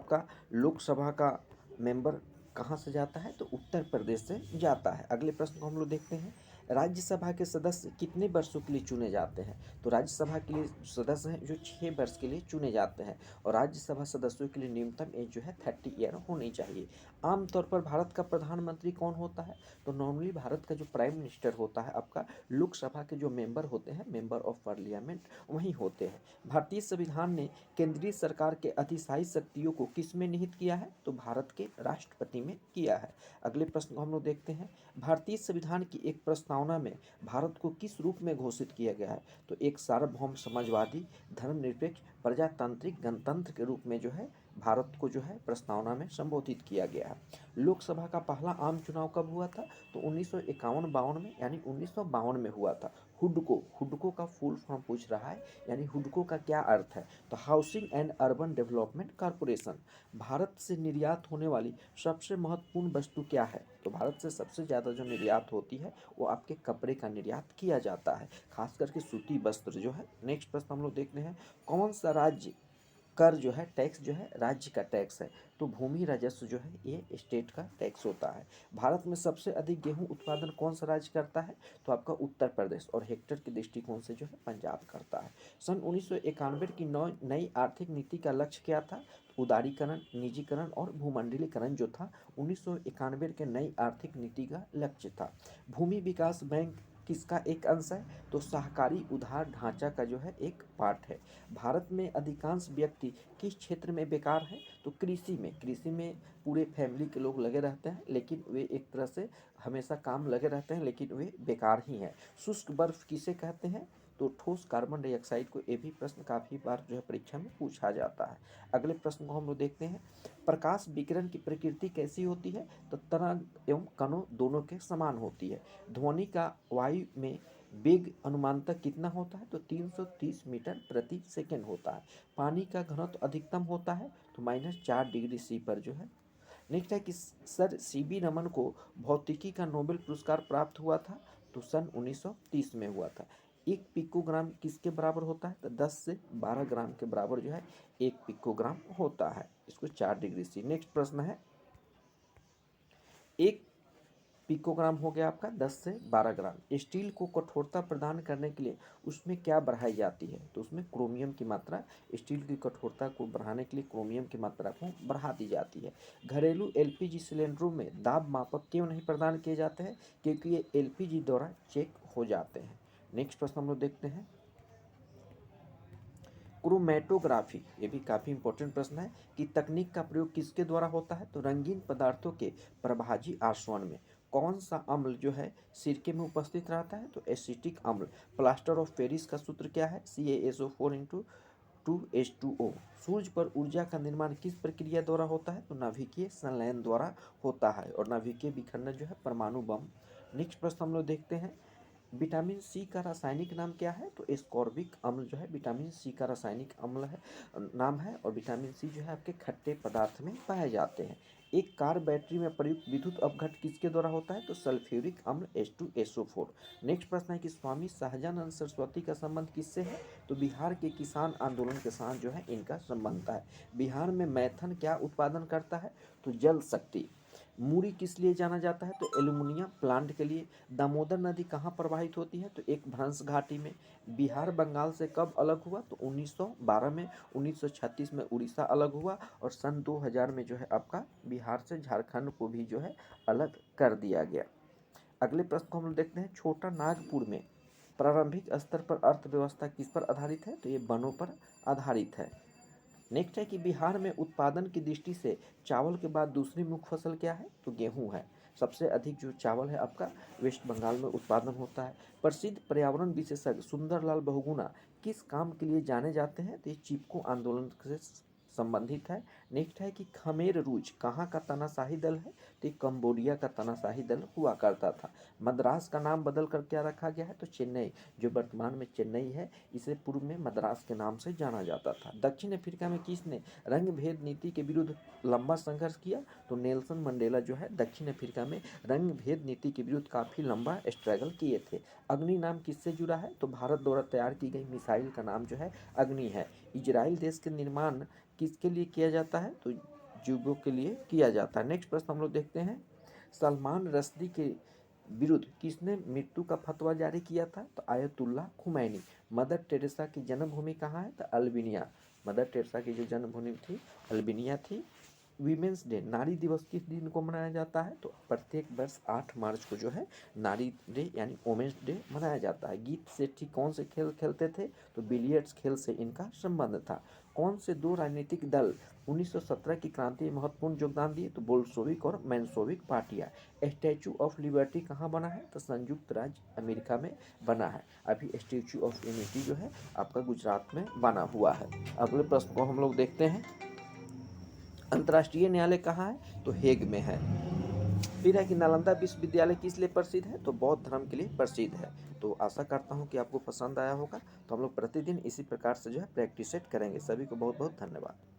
आपका लोकसभा का मेंबर कहाँ से जाता है? तो उत्तर प्रदेश से जाता है। अगले प्रश्न को हम लोग देखते हैं, राज्यसभा के सदस्य कितने वर्षों के लिए चुने जाते हैं? तो राज्यसभा के लिए सदस्य हैं जो 6 वर्ष के लिए चुने जाते हैं और राज्यसभा सदस्यों के लिए न्यूनतम एज जो है 30 ईयर होनी चाहिए। आमतौर पर भारत का प्रधानमंत्री कौन होता है? तो नॉर्मली भारत का जो प्राइम मिनिस्टर होता है आपका, लोकसभा के जो मेंबर होते हैं, मेंबर ऑफ पार्लियामेंट, वही होते हैं। भारतीय संविधान ने केंद्रीय सरकार के अतिशाही शक्तियों को किस में निहित किया है? तो भारत के राष्ट्रपति में किया है। अगले प्रश्न को हम लोग देखते हैं, भारतीय संविधान की एक प्रस्तावना में भारत को किस रूप में घोषित किया गया है? तो एक सार्वभौम समाजवादी धर्मनिरपेक्ष प्रजातांत्रिक गणतंत्र के रूप में जो है भारत को जो है प्रस्तावना में संबोधित किया गया है। लोकसभा का पहला आम चुनाव कब हुआ था? तो 1951-52 में, यानी 1952 में हुआ था। हुडको का फुल फॉर्म पूछ रहा है, यानी हुडको का क्या अर्थ है? तो housing and urban development corporation. Bharat से निर्यात होने वाली सबसे महत्वपूर्ण वस्तु क्या है? तो भारत से सबसे ज़्यादा जो निर्यात होती है वो आपके कपड़े का निर्यात किया जाता है, खास करके सूती वस्त्र जो है। नेक्स्ट प्रश्न हम लोग देखते हैं, कौन सा राज्य कर जो है, टैक्स जो है, राज्य का टैक्स है? तो भूमि राजस्व जो है ये स्टेट का टैक्स होता है। भारत में सबसे अधिक गेहूं उत्पादन कौन सा राज्य करता है? तो आपका उत्तर प्रदेश, और हेक्टेयर के दृष्टिकोण से जो है पंजाब करता है। सन 1991 की नई आर्थिक नीति का लक्ष्य क्या था? उदारीकरण, निजीकरण और भूमंडलीकरण जो था 1991 के नई आर्थिक नीति का लक्ष्य था। भूमि विकास बैंक किसका एक अंश है? तो सहकारी उधार ढांचा का जो है एक पार्ट है। भारत में अधिकांश व्यक्ति किस क्षेत्र में बेकार हैं? तो कृषि में पूरे फैमिली के लोग लगे रहते हैं, लेकिन वे एक तरह से हमेशा काम लगे रहते हैं, लेकिन वे बेकार ही हैं। शुष्क बर्फ किसे कहते हैं? तो ठोस कार्बन डाइऑक्साइड को। ये भी प्रश्न काफ़ी बार जो है परीक्षा में पूछा जाता है। अगले प्रश्न को हम लोग देखते हैं, प्रकाश विकिरण की प्रकृति कैसी होती है? तो तरंग एवं कणों दोनों के समान होती है। ध्वनि का वायु में वेग अनुमानतः कितना होता है? तो 330 मीटर प्रति सेकेंड होता है। पानी का घनत्व अधिकतम होता है तो -4 डिग्री सी पर जो है। नेक्स्ट है कि सर सीवी रमन को भौतिकी का नोबेल पुरस्कार प्राप्त हुआ था? तो सन 1930 में हुआ था। एक पिकोग्राम किसके बराबर होता है? तो 10 से 12 ग्राम के बराबर जो है एक पिकोग्राम होता है। इसको 4 डिग्री सी। नेक्स्ट प्रश्न है, एक पिकोग्राम हो गया आपका 10 से 12 ग्राम। स्टील को कठोरता प्रदान करने के लिए उसमें क्या बढ़ाई जाती है? तो उसमें क्रोमियम की मात्रा, स्टील की कठोरता को बढ़ाने के लिए क्रोमियम की मात्रा को बढ़ा दी जाती है। घरेलू एलपीजी सिलेंडरों में दाब मापक क्यों नहीं प्रदान किए जाते हैं? क्योंकि ये एलपीजी द्वारा चेक हो जाते हैं। नेक्स्ट प्रश्न हम लोग देखते हैं, क्रोमेटोग्राफी, ये भी काफ़ी इंपॉर्टेंट प्रश्न है कि तकनीक का प्रयोग किसके द्वारा होता है? तो रंगीन पदार्थों के प्रभाजी आसवन में कौन सा अम्ल जो है सिरके में उपस्थित रहता है? तो एसिटिक अम्ल। प्लास्टर ऑफ पेरिस का सूत्र क्या है? CaSO4 into 2H2O। सूर्य पर ऊर्जा का निर्माण किस प्रक्रिया द्वारा होता है? तो नाभिकीय संलयन द्वारा होता है, और नाभिकीय विखंडन जो है परमाणु बम। नेक्स्ट प्रश्न हम लोग देखते हैं, विटामिन सी का रासायनिक नाम क्या है? तो एस्कॉर्बिक अम्ल जो है विटामिन सी का रासायनिक अम्ल है, नाम है, और विटामिन सी जो है आपके खट्टे पदार्थ में पाए जाते हैं। एक कार बैटरी में प्रयुक्त विद्युत अपघट किसके द्वारा होता है? तो सल्फ्यूरिक अम्ल H2SO4। नेक्स्ट प्रश्न है कि स्वामी सहजानंद सरस्वती का संबंध किससे है? तो बिहार के किसान आंदोलन के साथ जो है इनका संबंध है। बिहार में मैथन क्या उत्पादन करता है? तो जल शक्ति। मुरी किस लिए जाना जाता है? तो एल्युमिनियम प्लांट के लिए। दामोदर नदी कहाँ प्रवाहित होती है? तो एक भ्रंश घाटी में। बिहार बंगाल से कब अलग हुआ? तो 1912 में। 1936 में उड़ीसा अलग हुआ, और सन 2000 में जो है आपका बिहार से झारखंड को भी जो है अलग कर दिया गया। अगले प्रश्न को हम लोग देखते हैं, छोटा नागपुर में प्रारंभिक स्तर पर अर्थव्यवस्था किस पर आधारित है? तो ये वनों पर आधारित है। नेक्स्ट है कि बिहार में उत्पादन की दृष्टि से चावल के बाद दूसरी मुख्य फसल क्या है? तो गेहूं है। सबसे अधिक जो चावल है आपका वेस्ट बंगाल में उत्पादन होता है। प्रसिद्ध पर्यावरण विशेषज्ञ सुंदरलाल बहुगुणा किस काम के लिए जाने जाते हैं? तो ये चिपको आंदोलन से संबंधित है। नेक्स्ट है कि खमेर रूज कहाँ का तानाशाही दल है? तो ये कंबोडिया का तानाशाही दल हुआ करता था। मद्रास का नाम बदल कर क्या रखा गया है? तो चेन्नई, जो वर्तमान में चेन्नई है, इसे पूर्व में मद्रास के नाम से जाना जाता था। दक्षिण अफ्रीका में किसने रंग भेद नीति के विरुद्ध लंबा संघर्ष किया? तो नेल्सन मंडेला जो है दक्षिण अफ्रीका में रंग भेद नीति के विरुद्ध काफ़ी लंबा स्ट्रगल किए थे। अग्नि नाम किससे जुड़ा है? तो भारत द्वारा तैयार की गई मिसाइल का नाम जो है अग्नि है। इजराइल देश के निर्माण किसके लिए किया जाता है? तो ट्यूबों के लिए किया जाता है। नेक्स्ट प्रश्न हम लोग देखते हैं, सलमान रश्दी के विरुद्ध किसने मृत्यु का फतवा जारी किया था? तो आयतुल्लाह खुमैनी। मदर टेरेसा की जन्मभूमि कहाँ है? तो अल्बानिया। मदर टेरेसा की जो जन्मभूमि थी अल्बानिया थी। वीमेंस डे, नारी दिवस किस दिन को मनाया जाता है? तो प्रत्येक वर्ष 8 मार्च को जो है नारी डे यानी वोमेंस डे मनाया जाता है। गीत सेठी कौन से खेल खेलते थे? तो बिलियर्ड्स खेल से इनका संबंध था। कौन से दो राजनीतिक दल 1917 की क्रांति में महत्वपूर्ण योगदान दिए? तो बोल्शेविक और मेंशेविक पार्टियां। स्टैचू ऑफ लिबर्टी कहाँ बना है? तो संयुक्त राज्य अमेरिका में बना है। अभी स्टैचू ऑफ यूनिटी जो है आपका गुजरात में बना हुआ है। अगले प्रश्न को हम लोग देखते हैं, अंतर्राष्ट्रीय न्यायालय कहाँ है? तो हेग में है। फिर है कि नालंदा विश्वविद्यालय किस लिए प्रसिद्ध है? तो बौद्ध धर्म के लिए प्रसिद्ध है। तो आशा करता हूँ कि आपको पसंद आया होगा। तो हम लोग प्रतिदिन इसी प्रकार से जो है प्रैक्टिस सेट करेंगे। सभी को बहुत बहुत धन्यवाद।